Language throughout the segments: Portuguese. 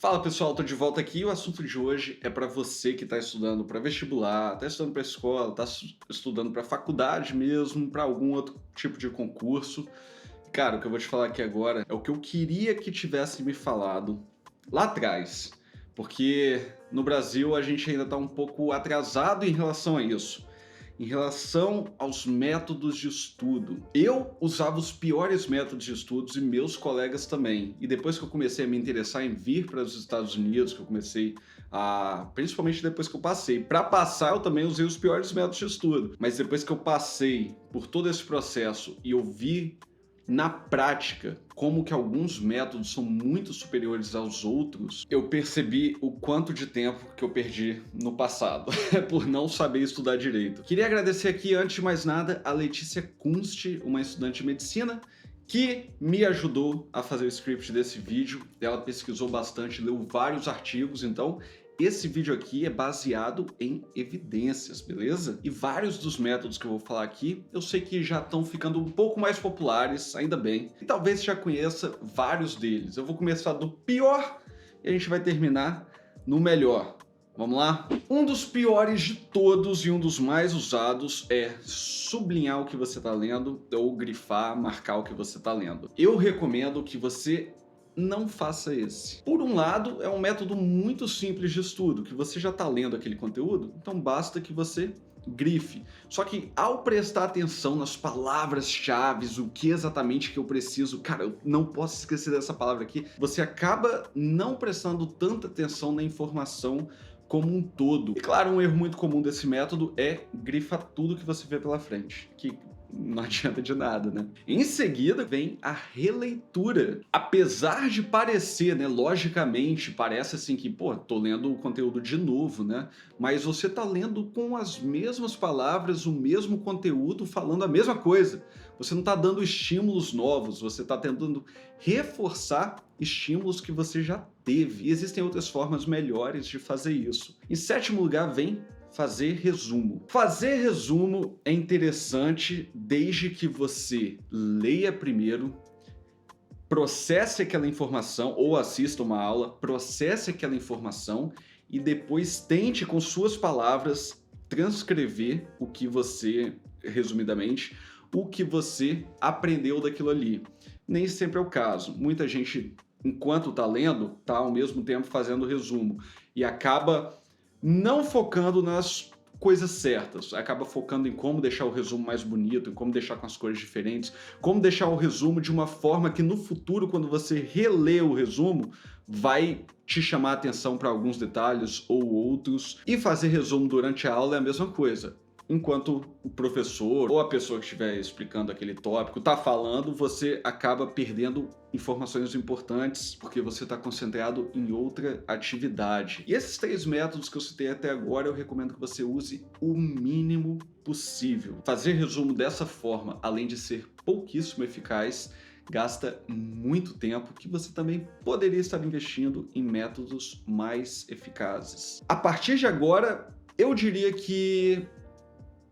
Fala pessoal, tô de volta aqui. O assunto de hoje é para você que está estudando para vestibular, está estudando para escola, está estudando para faculdade mesmo, para algum outro tipo de concurso. Cara, o que eu vou te falar aqui agora é o que eu queria que tivesse me falado lá atrás, porque no Brasil a gente ainda está um pouco atrasado em relação a isso. Em relação aos métodos de estudo, eu usava os piores métodos de estudos e meus colegas também. E depois que eu comecei a me interessar em vir para os Estados Unidos, que eu comecei principalmente depois que eu passei. Para passar, eu também usei os piores métodos de estudo. Mas depois que eu passei por todo esse processo e eu vi na prática como que alguns métodos são muito superiores aos outros, eu percebi o quanto de tempo que eu perdi no passado por não saber estudar direito. Queria agradecer aqui, antes de mais nada, a Letícia Kunst, uma estudante de medicina, que me ajudou a fazer o script desse vídeo. Ela pesquisou bastante, leu vários artigos, então esse vídeo aqui é baseado em evidências, beleza? E vários dos métodos que eu vou falar aqui, eu sei que já estão ficando um pouco mais populares, ainda bem. E talvez você já conheça vários deles. Eu vou começar do pior e a gente vai terminar no melhor. Vamos lá? Um dos piores de todos e um dos mais usados é sublinhar o que você está lendo ou grifar, marcar o que você está lendo. Eu recomendo que você não faça esse. Por um lado, é um método muito simples de estudo, que você já está lendo aquele conteúdo, então basta que você grife. Só que ao prestar atenção nas palavras-chave, o que exatamente que eu preciso, cara, eu não posso esquecer dessa palavra aqui, você acaba não prestando tanta atenção na informação como um todo. E claro, um erro muito comum desse método é grifar tudo que você vê pela frente, que não adianta de nada, né? Em seguida vem a releitura. Apesar de parecer, né, logicamente, parece assim que, pô, tô lendo o conteúdo de novo, né? Mas você tá lendo com as mesmas palavras, o mesmo conteúdo, falando a mesma coisa. Você não tá dando estímulos novos, você tá tentando reforçar estímulos que você já teve. E existem outras formas melhores de fazer isso. Em sétimo lugar vem fazer resumo. Fazer resumo é interessante desde que você leia primeiro, processe aquela informação ou assista uma aula, processe aquela informação e depois tente com suas palavras transcrever o que você, resumidamente, o que você aprendeu daquilo ali. Nem sempre é o caso. Muita gente, enquanto está lendo, está ao mesmo tempo fazendo resumo e acaba não focando nas coisas certas, acaba focando em como deixar o resumo mais bonito, em como deixar com as cores diferentes, como deixar o resumo de uma forma que no futuro, quando você relê o resumo, vai te chamar a atenção para alguns detalhes ou outros. E fazer resumo durante a aula é a mesma coisa. Enquanto o professor ou a pessoa que estiver explicando aquele tópico está falando, você acaba perdendo informações importantes porque você está concentrado em outra atividade. E esses três métodos que eu citei até agora, eu recomendo que você use o mínimo possível. Fazer resumo dessa forma, além de ser pouquíssimo eficaz, gasta muito tempo que você também poderia estar investindo em métodos mais eficazes. A partir de agora, eu diria que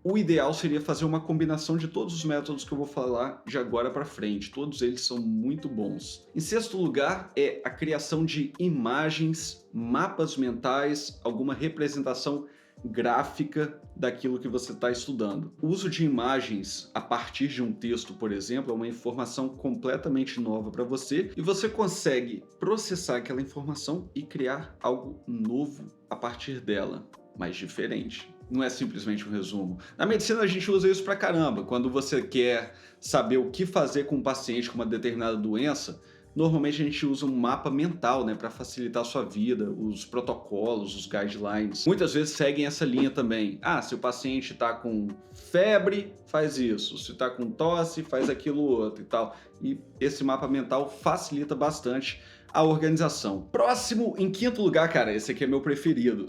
o ideal seria fazer uma combinação de todos os métodos que eu vou falar de agora para frente. Todos eles são muito bons. Em sexto lugar é a criação de imagens, mapas mentais, alguma representação gráfica daquilo que você está estudando. O uso de imagens a partir de um texto, por exemplo, é uma informação completamente nova para você e você consegue processar aquela informação e criar algo novo a partir dela, mas diferente. Não é simplesmente um resumo. Na medicina a gente usa isso pra caramba. Quando você quer saber o que fazer com um paciente com uma determinada doença, normalmente a gente usa um mapa mental, né, para facilitar a sua vida, os protocolos, os guidelines. Muitas vezes seguem essa linha também. Ah, se o paciente está com febre, faz isso. Se está com tosse, faz aquilo outro e tal. E esse mapa mental facilita bastante a organização. Próximo, em quinto lugar, cara, esse aqui é meu preferido.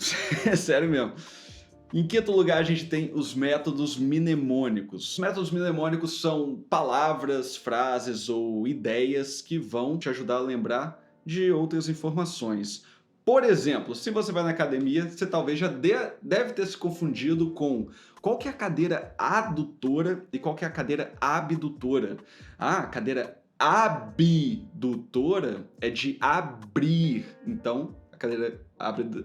É sério mesmo. Em quinto lugar, a gente tem os métodos mnemônicos. Os métodos mnemônicos são palavras, frases ou ideias que vão te ajudar a lembrar de outras informações. Por exemplo, se você vai na academia, você talvez já deve ter se confundido com qual que é a cadeira adutora e qual que é a cadeira abdutora. Ah, a cadeira abdutora é de abrir. Então, a cadeira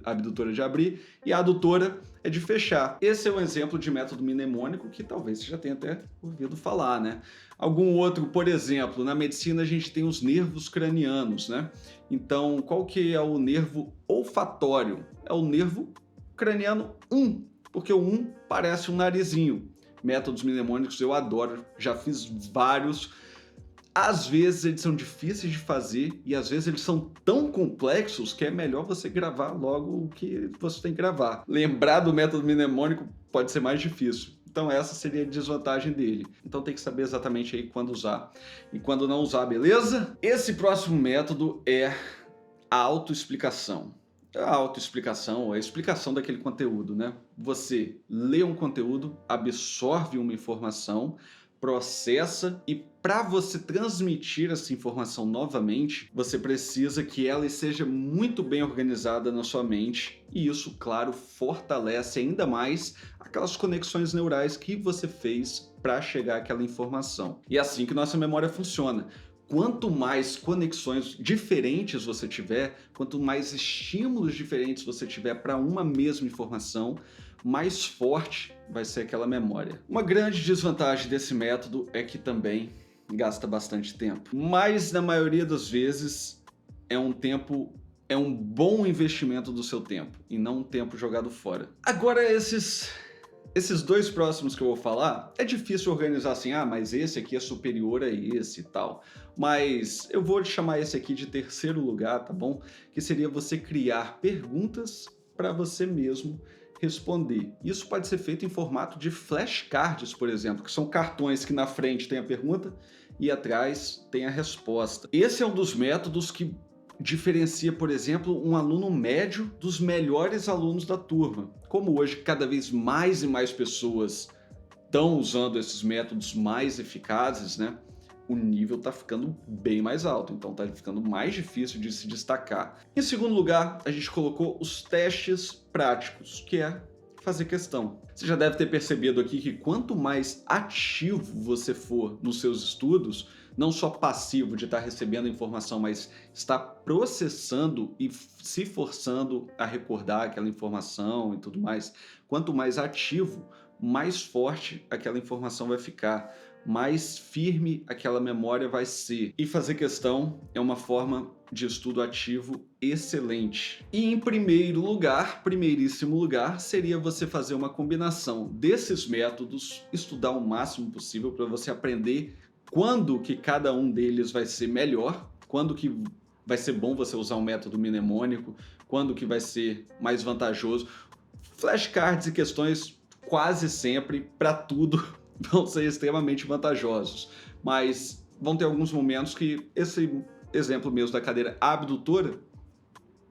abdutora é de abrir e a adutora é de fechar. Esse é um exemplo de método mnemônico que talvez você já tenha até ouvido falar, né? Algum outro, por exemplo, na medicina a gente tem os nervos cranianos, né? Então, qual que é o nervo olfatório? É o nervo craniano 1, porque o 1 parece um narizinho. Métodos mnemônicos eu adoro, já fiz vários. Às vezes eles são difíceis de fazer e às vezes eles são tão complexos que é melhor você gravar logo o que você tem que gravar. Lembrar do método mnemônico pode ser mais difícil. Então essa seria a desvantagem dele. Então tem que saber exatamente aí quando usar e quando não usar, beleza? Esse próximo método é a autoexplicação. A autoexplicação, a explicação daquele conteúdo, né? Você lê um conteúdo, absorve uma informação, processa e para você transmitir essa informação novamente, você precisa que ela seja muito bem organizada na sua mente e isso, claro, fortalece ainda mais aquelas conexões neurais que você fez para chegar àquela informação. E é assim que nossa memória funciona. Quanto mais conexões diferentes você tiver, quanto mais estímulos diferentes você tiver para uma mesma informação, mais forte vai ser aquela memória. Uma grande desvantagem desse método é que também gasta bastante tempo, mas na maioria das vezes é um bom investimento do seu tempo e não um tempo jogado fora. Agora esses dois próximos que eu vou falar, é difícil organizar assim, mas esse aqui é superior a esse e tal. Mas eu vou chamar esse aqui de terceiro lugar, tá bom? Que seria você criar perguntas para você mesmo responder. Isso pode ser feito em formato de flashcards, por exemplo, que são cartões que na frente tem a pergunta e atrás tem a resposta. Esse é um dos métodos que diferencia, por exemplo, um aluno médio dos melhores alunos da turma. Como hoje cada vez mais e mais pessoas estão usando esses métodos mais eficazes, né? O nível está ficando bem mais alto, então está ficando mais difícil de se destacar. Em segundo lugar, a gente colocou os testes práticos, que é fazer questão. Você já deve ter percebido aqui que quanto mais ativo você for nos seus estudos, não só passivo de estar recebendo a informação, mas está processando e se forçando a recordar aquela informação e tudo mais, quanto mais ativo, mais forte aquela informação vai ficar, mais firme aquela memória vai ser. E fazer questão é uma forma de estudo ativo excelente. E em primeiríssimo lugar, seria você fazer uma combinação desses métodos, estudar o máximo possível para você aprender quando que cada um deles vai ser melhor, quando que vai ser bom você usar um método mnemônico, quando que vai ser mais vantajoso. Flashcards e questões quase sempre, para tudo, vão ser extremamente vantajosos, mas vão ter alguns momentos que esse exemplo mesmo da cadeira abdutora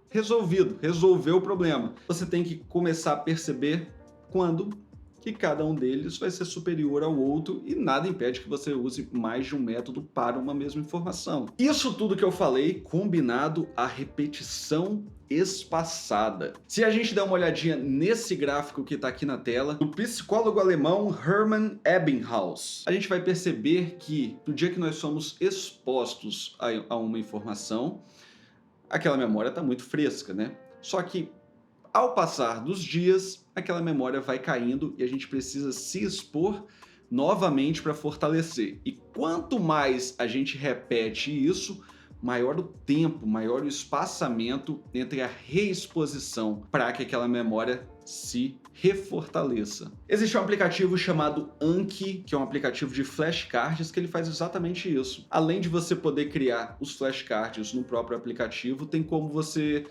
resolveu o problema. Você tem que começar a perceber quando que cada um deles vai ser superior ao outro e nada impede que você use mais de um método para uma mesma informação. Isso tudo que eu falei combinado à repetição espaçada. Se a gente der uma olhadinha nesse gráfico que está aqui na tela, do psicólogo alemão Hermann Ebbinghaus, a gente vai perceber que no dia que nós somos expostos a uma informação, aquela memória está muito fresca, né? Só que ao passar dos dias, aquela memória vai caindo e a gente precisa se expor novamente para fortalecer. E quanto mais a gente repete isso, maior o tempo, maior o espaçamento entre a reexposição para que aquela memória se refortaleça. Existe um aplicativo chamado Anki, que é um aplicativo de flashcards, que ele faz exatamente isso. Além de você poder criar os flashcards no próprio aplicativo, tem como você,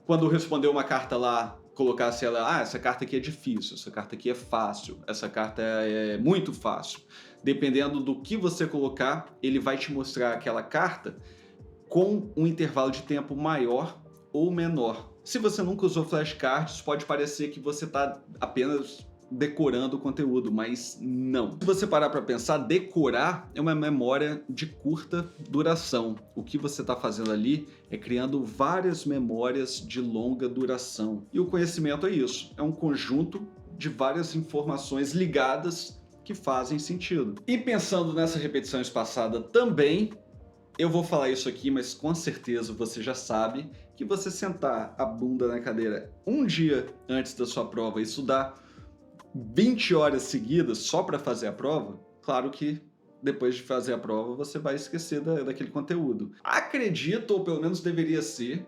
quando responder uma carta lá, colocasse ela, essa carta aqui é difícil, essa carta aqui é fácil, essa carta é muito fácil. Dependendo do que você colocar, ele vai te mostrar aquela carta com um intervalo de tempo maior ou menor. Se você nunca usou flashcards, pode parecer que você está apenas decorando o conteúdo, mas não. Se você parar para pensar, decorar é uma memória de curta duração. O que você está fazendo ali é criando várias memórias de longa duração. E o conhecimento é isso, é um conjunto de várias informações ligadas que fazem sentido. E pensando nessa repetição espaçada também, Eu vou falar isso aqui, mas com certeza você já sabe que você sentar a bunda na cadeira um dia antes da sua prova e estudar 20 horas seguidas só para fazer a prova, claro que depois de fazer a prova você vai esquecer daquele conteúdo. Acredito, ou pelo menos deveria ser,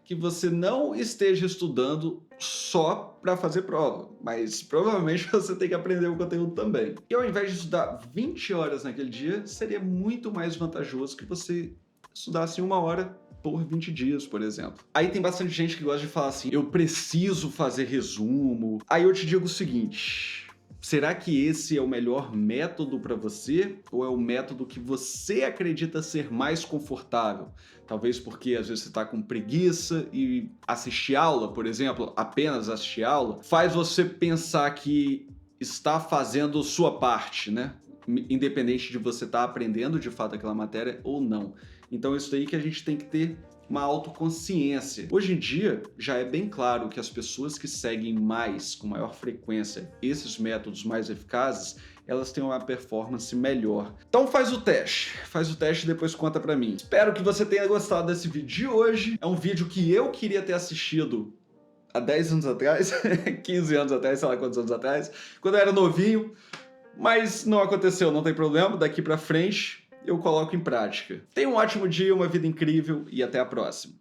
que você não esteja estudando só para fazer prova, mas provavelmente você tem que aprender o conteúdo também. E ao invés de estudar 20 horas naquele dia, seria muito mais vantajoso que você estudasse 1 hora por 20 dias, por exemplo. Aí tem bastante gente que gosta de falar assim, eu preciso fazer resumo. Aí eu te digo o seguinte, será que esse é o melhor método para você? Ou é o método que você acredita ser mais confortável? Talvez porque às vezes você está com preguiça e assistir aula, por exemplo, apenas assistir aula, faz você pensar que está fazendo sua parte, né? Independente de você estar aprendendo de fato aquela matéria ou não. Então isso daí que a gente tem que ter uma autoconsciência. Hoje em dia, já é bem claro que as pessoas que seguem mais, com maior frequência, esses métodos mais eficazes, elas têm uma performance melhor. Então faz o teste e depois conta pra mim. Espero que você tenha gostado desse vídeo de hoje. É um vídeo que eu queria ter assistido há 10 anos atrás, 15 anos atrás, sei lá quantos anos atrás, quando eu era novinho, mas não aconteceu, não tem problema, daqui pra frente eu coloco em prática. Tenha um ótimo dia, uma vida incrível e até a próxima.